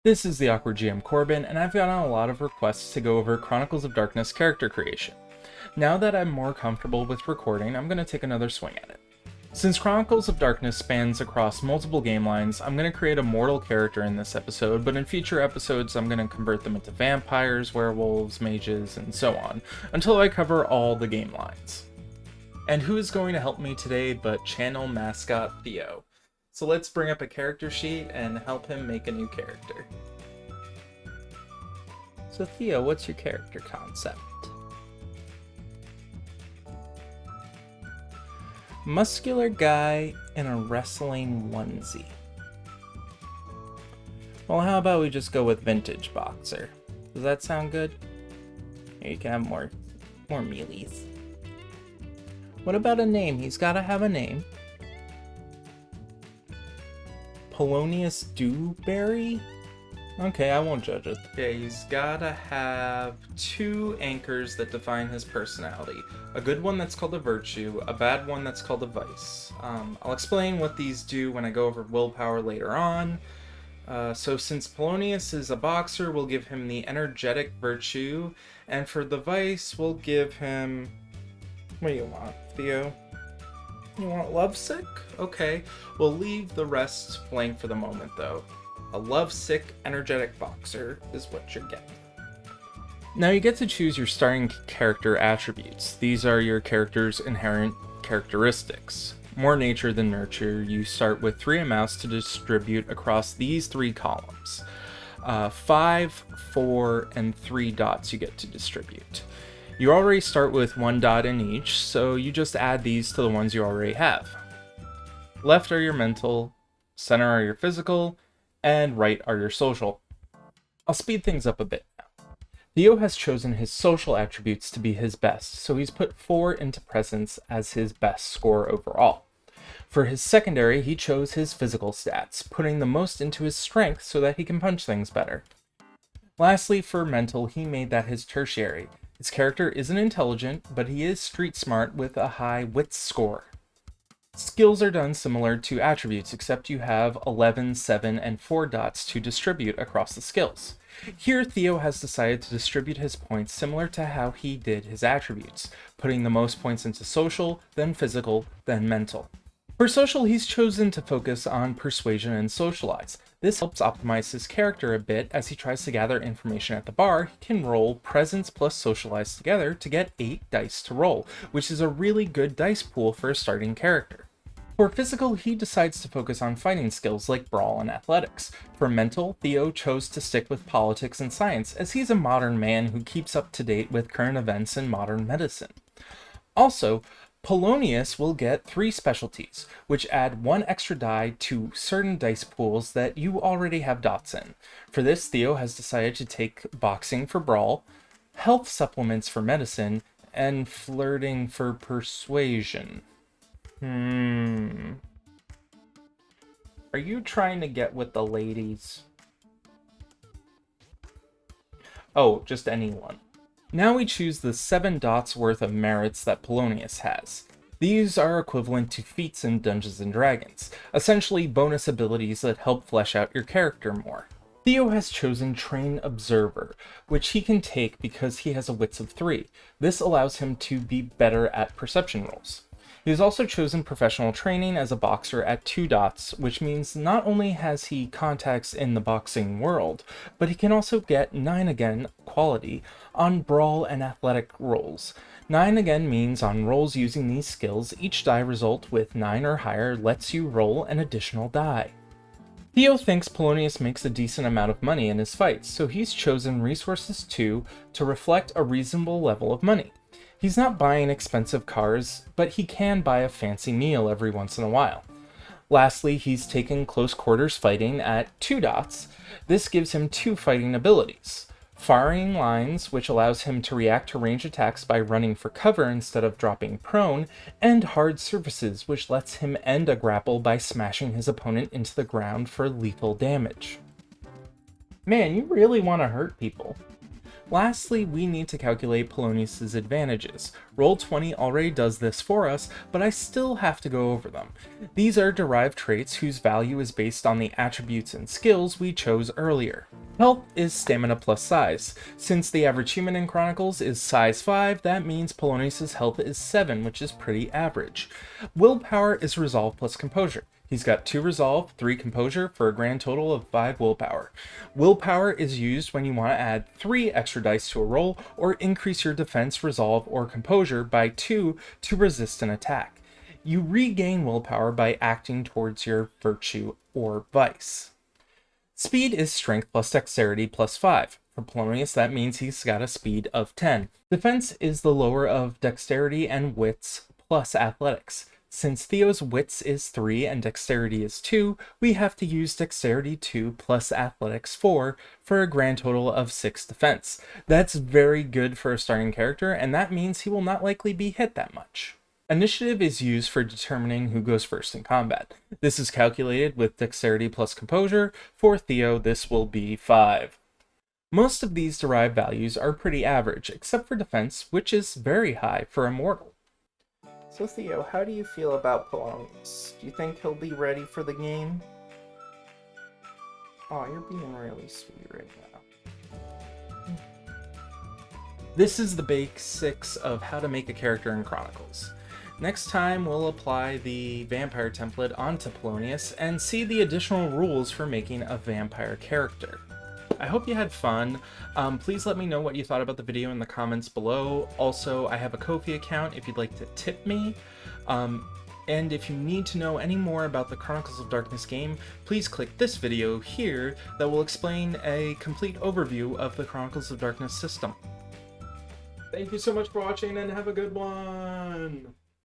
This is the Awkward GM Corbin, and I've gotten a lot of requests to go over Chronicles of Darkness character creation. Now that I'm more comfortable with recording, I'm going to take another swing at it. Since Chronicles of Darkness spans across multiple game lines, I'm going to create a mortal character in this episode, but in future episodes I'm going to convert them into vampires, werewolves, mages, and so on, until I cover all the game lines. And who is going to help me today but channel mascot Theo? So let's bring up a character sheet and help him make a new character. So Theo, what's your character concept? Muscular guy in a wrestling onesie. Well, how about we just go with vintage boxer? Does that sound good? Here, you can have more mealies. What about a name? He's gotta have a name. Polonious Dewberry? Okay, I won't judge it. Okay, he's gotta have two anchors that define his personality. A good one that's called a virtue, a bad one that's called a vice. I'll explain what these do when I go over willpower later on. So since Polonious is a boxer, we'll give him the energetic virtue, and for the vice, we'll give him... What do you want, Theo? You want lovesick? Okay, we'll leave the rest blank for the moment though. A lovesick, energetic boxer is what you're getting. Now you get to choose your starting character attributes. These are your character's inherent characteristics. More nature than nurture, you start with 3 amounts to distribute across these 3 columns. 5, 4, and 3 dots you get to distribute. You already start with 1 dot in each, so you just add these to the ones you already have. Left are your mental, center are your physical, and right are your social. I'll speed things up a bit now. Theo has chosen his social attributes to be his best, so he's put 4 into presence as his best score overall. For his secondary, he chose his physical stats, putting the most into his strength so that he can punch things better. Lastly, for mental, he made that his tertiary. His character isn't intelligent, but he is street smart with a high wits score. Skills are done similar to attributes, except you have 11, 7, and 4 dots to distribute across the skills. Here, Theo has decided to distribute his points similar to how he did his attributes, putting the most points into social, then physical, then mental. For social, he's chosen to focus on persuasion and socialize. This helps optimize his character a bit as he tries to gather information at the bar. He can roll presence plus socialize together to get 8 dice to roll, which is a really good dice pool for a starting character. For physical, he decides to focus on fighting skills like brawl and athletics. For mental, Theo chose to stick with politics and science, as he's a modern man who keeps up to date with current events in modern medicine. Also, Polonious will get 3 specialties, which add 1 extra die to certain dice pools that you already have dots in. For this, Theo has decided to take boxing for brawl, health supplements for medicine, and flirting for persuasion. Are you trying to get with the ladies? Oh, just anyone. Now we choose the 7 dots worth of merits that Polonious has. These are equivalent to feats in Dungeons & Dragons, essentially bonus abilities that help flesh out your character more. Theo has chosen Train Observer, which he can take because he has a wits of 3. This allows him to be better at perception rolls. He has also chosen Professional Training as a boxer at 2 dots, which means not only has he contacts in the boxing world, but he can also get 9 again quality on brawl and athletic rolls. 9 again means on rolls using these skills, each die result with 9 or higher lets you roll an additional die. Theo thinks Polonious makes a decent amount of money in his fights, so he's chosen Resources 2 to reflect a reasonable level of money. He's not buying expensive cars, but he can buy a fancy meal every once in a while. Lastly, he's taken Close Quarters Fighting at 2 dots. This gives him 2 fighting abilities. Firing Lines, which allows him to react to range attacks by running for cover instead of dropping prone, and Hard Surfaces, which lets him end a grapple by smashing his opponent into the ground for lethal damage. Man, you really want to hurt people. Lastly, we need to calculate Polonious' advantages. Roll20 already does this for us, but I still have to go over them. These are derived traits whose value is based on the attributes and skills we chose earlier. Health is stamina plus size. Since the average human in Chronicles is size 5, that means Polonious' health is 7, which is pretty average. Willpower is resolve plus composure. He's got 2 resolve, 3 composure for a grand total of 5 willpower. Willpower is used when you want to add 3 extra dice to a roll or increase your defense, resolve, or composure by 2 to resist an attack. You regain willpower by acting towards your virtue or vice. Speed is strength plus dexterity plus 5. For Polonious, that means he's got a speed of 10. Defense is the lower of dexterity and wits plus athletics. Since Theo's wits is 3 and dexterity is 2, we have to use dexterity 2 plus athletics 4 for a grand total of 6 defense. That's very good for a starting character, and that means he will not likely be hit that much. Initiative is used for determining who goes first in combat. This is calculated with dexterity plus composure. For Theo, this will be 5. Most of these derived values are pretty average, except for defense, which is very high for a mortal. So Theo, how do you feel about Polonious? Do you think he'll be ready for the game? Oh, you're being really sweet right now. This is the basics of how to make a character in Chronicles. Next time, we'll apply the vampire template onto Polonious and see the additional rules for making a vampire character. I hope you had fun. Please let me know what you thought about the video in the comments below. Also, I have a Ko-fi account if you'd like to tip me. And if you need to know any more about the Chronicles of Darkness game, please click this video here that will explain a complete overview of the Chronicles of Darkness system. Thank you so much for watching and have a good one!